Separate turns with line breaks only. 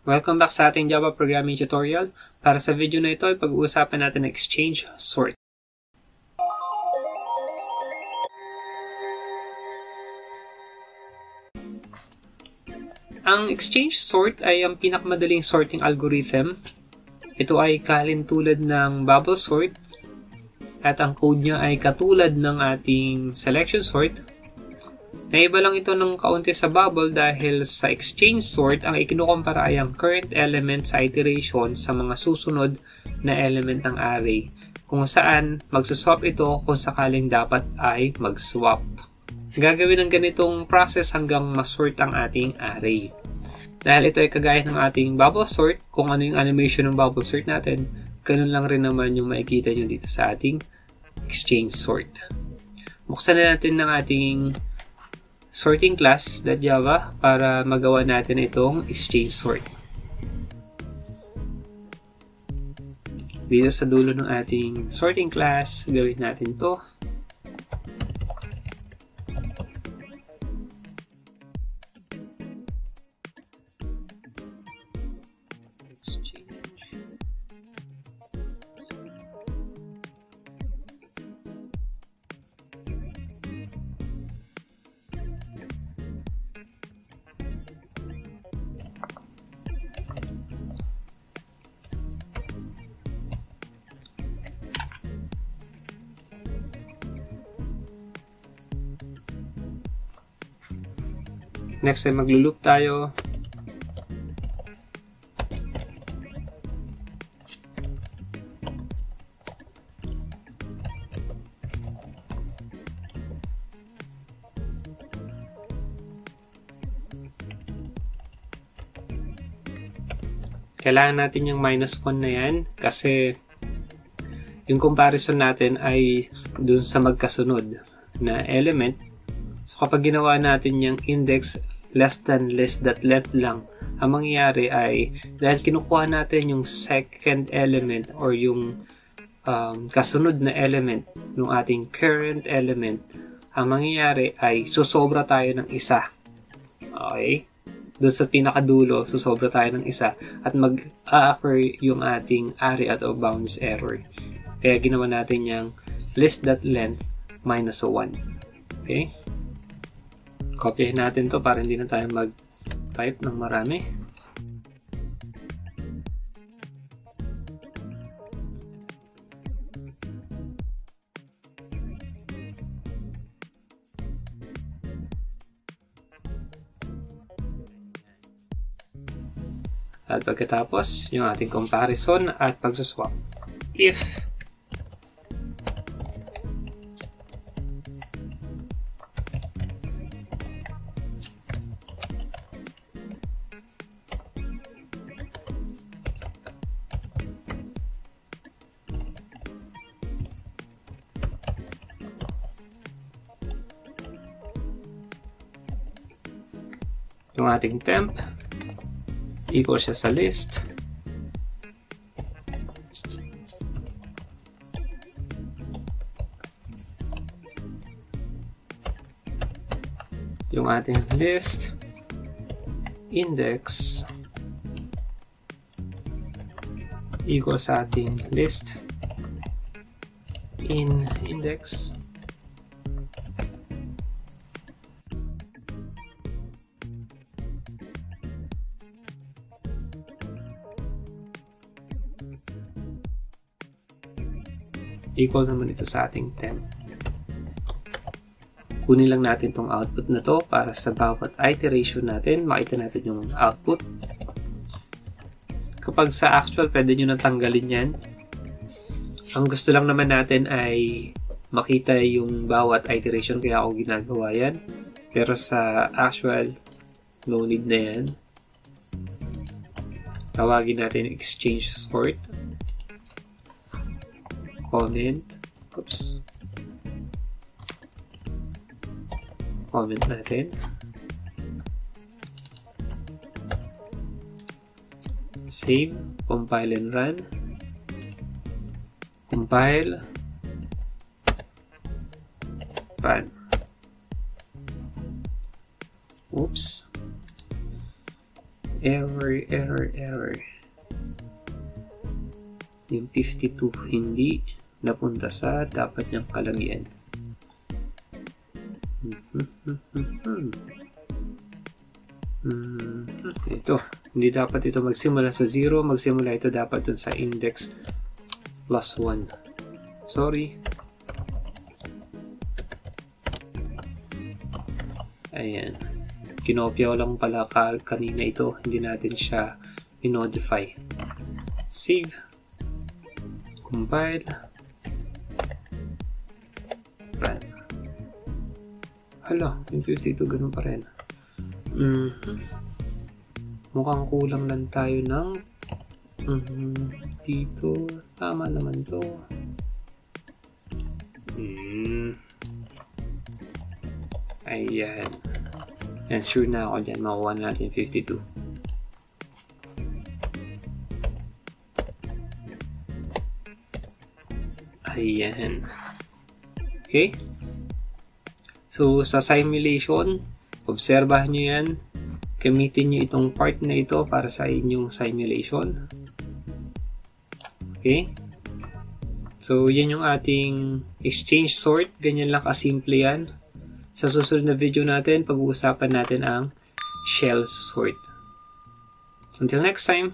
Welcome back sa ating Java programming tutorial. Para sa video na ito, pag-uusapan natin ang exchange sort. Ang exchange sort ay ang pinakamadaling sorting algorithm. Ito ay kahalintulad ng bubble sort at ang code niya ay katulad ng ating selection sort. Naiba lang ito ng kaunti sa bubble dahil sa exchange sort, ang ikinukumpara ay ang current element sa iteration sa mga susunod na element ng array, kung saan magsuswap ito kung sakaling dapat ay mag-swap. Gagawin ng ganitong process hanggang masort ang ating array. Dahil ito ay kagaya ng ating bubble sort, kung ano yung animation ng bubble sort natin, ganun lang rin naman yung makikita nyo dito sa ating exchange sort. Buksan na natin ng ating sorting class.java para magawa natin itong exchange sort. Dito sa dulo ng ating sorting class, gawin natin to. Next ay maglo-loop tayo. Kailangan natin yung -1 na yan kasi yung comparison natin ay dun sa magkasunod na element. So kapag ginawa natin yung index less than length lang, ang mangyayari ay dahil kinukuha natin yung second element or yung kasunod na element ng ating current element, ang mangyayari ay susobra tayo ng isa. Okay? Doon sa pinakadulo, susobra tayo ng isa at mag-a-occur yung ating array out of bounds error. Kaya ginawa natin yung list.length -1. Okay? Kopyahin natin to para hindi na tayo mag-type ng marami. At pagkatapos, yung ating comparison at pagsaswap. If yung ating temp equal siya sa list, yung ating list index equal sa ating list in index equal naman ito sa ating temp. Kunin lang natin tong output na to para sa bawat iteration natin, makita natin yung output. Kapag sa actual, pwede nyo natanggalin yan. Ang gusto lang naman natin ay makita yung bawat iteration, kaya ako ginagawa yan. Pero sa actual, no need na yan. Tawagin natin exchange sort. Comment natin. Save, compile and run. Compile, run. Oops. Error. Yung 52 hindi napunta sa dapat niyang kalagyan. Ito. Hindi dapat ito magsimula sa 0. Magsimula ito dapat dun sa index plus 1. Sorry. Ayan. Kinopya ko lang pala kanina ito. Hindi natin siya i-modify. Save. Compile. Run. Hala, yung 52 ganun pa rin. Mukhang kulang lang tayo ng dito. Tama naman to. Ayan. Yan, sure na ako dyan. Makuha natin 52. Ayan. Okay. So, sa simulation, obserbahan nyo yan. Gamitin nyo itong part na ito para sa inyong simulation. Okay. So, yan yung ating exchange sort. Ganyan lang kasimple yan. Sa susunod na video natin, pag-uusapan natin ang shell sort. Until next time!